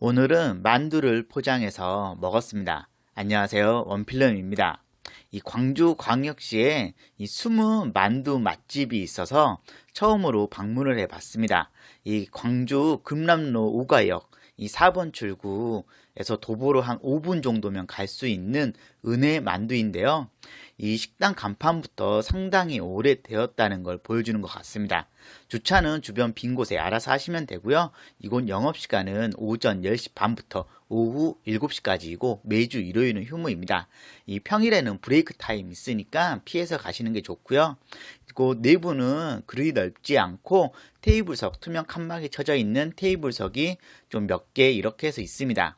오늘은 만두를 포장해서 먹었습니다. 안녕하세요. 원필름입니다. 이 광주광역시에 이 숨은 만두 맛집이 있어서 처음으로 방문을 해봤습니다. 이 광주 금남로 오가역 이 4번 출구에서 도보로 한 5분 정도면 갈 수 있는 은혜 만두인데요. 이 식당 간판부터 상당히 오래되었다는 걸 보여주는 것 같습니다. 주차는 주변 빈 곳에 알아서 하시면 되고요. 이곳 영업시간은 오전 10시 반부터 오후 7시까지이고 매주 일요일은 휴무입니다. 이 평일에는 브레이크 타임 있으니까 피해서 가시는 게 좋고요. 그리고 내부는 그리 넓지 않고 테이블석, 투명 칸막이 쳐져 있는 테이블석이 좀 몇 개 이렇게 해서 있습니다.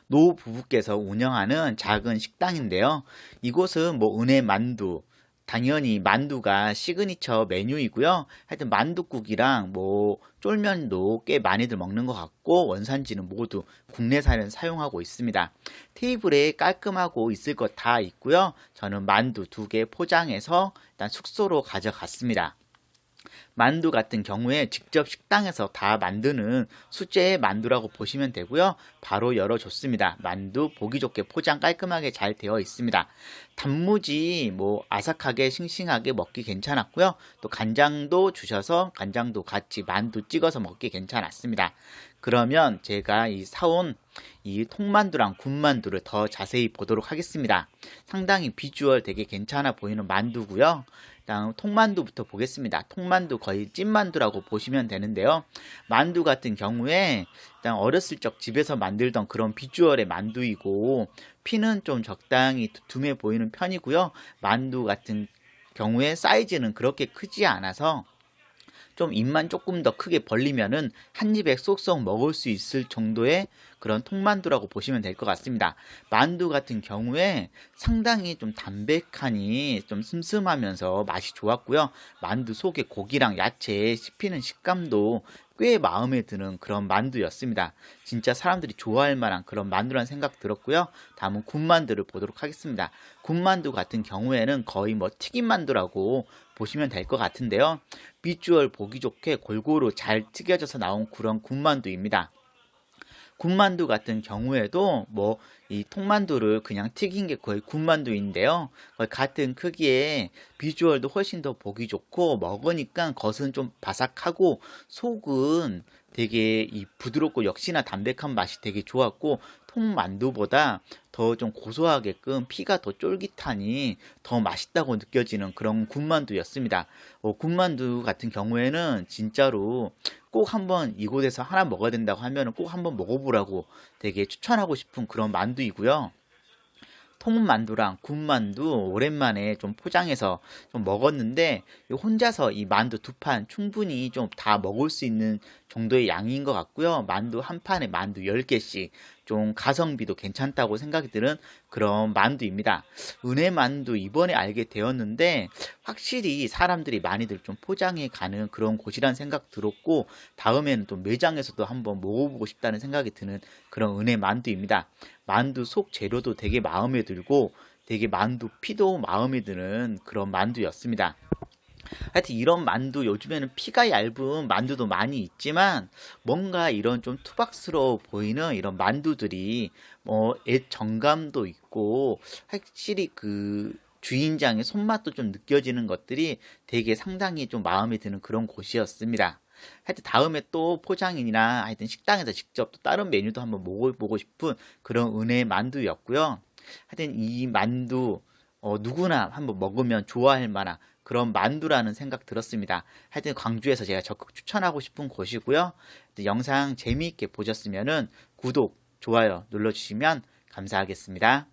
노 부부께서 운영하는 작은 식당인데요. 이곳은 은혜 만두, 당연히 만두가 시그니처 메뉴이고요. 하여튼 만두국이랑 쫄면도 꽤 많이들 먹는 것 같고 원산지는 모두 국내산을 사용하고 있습니다. 테이블에 깔끔하고 있을 것 다 있고요. 저는 만두 2개 포장해서 일단 숙소로 가져갔습니다. 만두 같은 경우에 직접 식당에서 다 만드는 수제 만두라고 보시면 되고요. 바로 열어줬습니다. 만두 보기 좋게 포장 깔끔하게 잘 되어 있습니다. 단무지 아삭하게 싱싱하게 먹기 괜찮았고요. 또 간장도 주셔서 간장도 같이 만두 찍어서 먹기 괜찮았습니다. 그러면 제가 사온 이 통만두랑 군만두를 더 자세히 보도록 하겠습니다. 상당히 비주얼 되게 괜찮아 보이는 만두고요. 일단 통만두부터 보겠습니다. 통만두 거의 찐만두라고 보시면 되는데요. 만두 같은 경우에 일단 어렸을 적 집에서 만들던 그런 비주얼의 만두이고 피는 좀 적당히 두툼해 보이는 편이고요. 만두 같은 경우에 사이즈는 그렇게 크지 않아서 좀 입만 조금 더 크게 벌리면은 한 입에 쏙쏙 먹을 수 있을 정도의 그런 통만두라고 보시면 될 것 같습니다. 만두 같은 경우에 상당히 좀 담백하니 좀 슴슴하면서 맛이 좋았고요. 만두 속에 고기랑 야채 씹히는 식감도 꽤 마음에 드는 그런 만두였습니다. 진짜 사람들이 좋아할 만한 그런 만두라는 생각 들었고요. 다음은 군만두를 보도록 하겠습니다. 군만두 같은 경우에는 거의 튀김 만두라고 보시면 될 것 같은데요. 비주얼 보기 좋게 골고루 잘 튀겨져서 나온 그런 군만두입니다. 군만두 같은 경우에도 이 통만두를 그냥 튀긴 게 거의 군만두인데요. 거의 같은 크기에 비주얼도 훨씬 더 보기 좋고 먹으니까 겉은 좀 바삭하고 속은 되게 부드럽고 역시나 담백한 맛이 되게 좋았고 통만두보다 더 좀 고소하게끔 피가 더 쫄깃하니 더 맛있다고 느껴지는 그런 군만두였습니다. 군만두 같은 경우에는 진짜로 꼭 한번 이곳에서 하나 먹어야 된다고 하면 꼭 한번 먹어보라고 되게 추천하고 싶은 그런 만두이고요. 통만두랑 군만두 오랜만에 좀 포장해서 좀 먹었는데 혼자서 이 만두 2판 충분히 좀 다 먹을 수 있는 정도의 양인 것 같고요. 만두 한 판에 만두 10개씩 좀 가성비도 괜찮다고 생각이 드는 그런 만두입니다. 은혜 만두 이번에 알게 되었는데 확실히 사람들이 많이들 좀 포장해 가는 그런 곳이란 생각 들었고 다음에는 또 매장에서도 한번 먹어보고 싶다는 생각이 드는 그런 은혜 만두입니다. 만두 속 재료도 되게 마음에 들고 되게 만두 피도 마음에 드는 그런 만두였습니다. 하여튼 이런 만두 요즘에는 피가 얇은 만두도 많이 있지만 뭔가 이런 좀 투박스러워 보이는 이런 만두들이 옛 정감도 있고 확실히 그 주인장의 손맛도 좀 느껴지는 것들이 되게 상당히 좀 마음에 드는 그런 곳이었습니다. 하여튼 다음에 또 포장이나 하여튼 식당에서 직접 또 다른 메뉴도 한번 먹어보고 싶은 그런 은혜 만두였고요. 하여튼 이 만두 누구나 한번 먹으면 좋아할 만한 그런 만두라는 생각 들었습니다. 하여튼 광주에서 제가 적극 추천하고 싶은 곳이고요. 영상 재미있게 보셨으면 구독, 좋아요 눌러주시면 감사하겠습니다.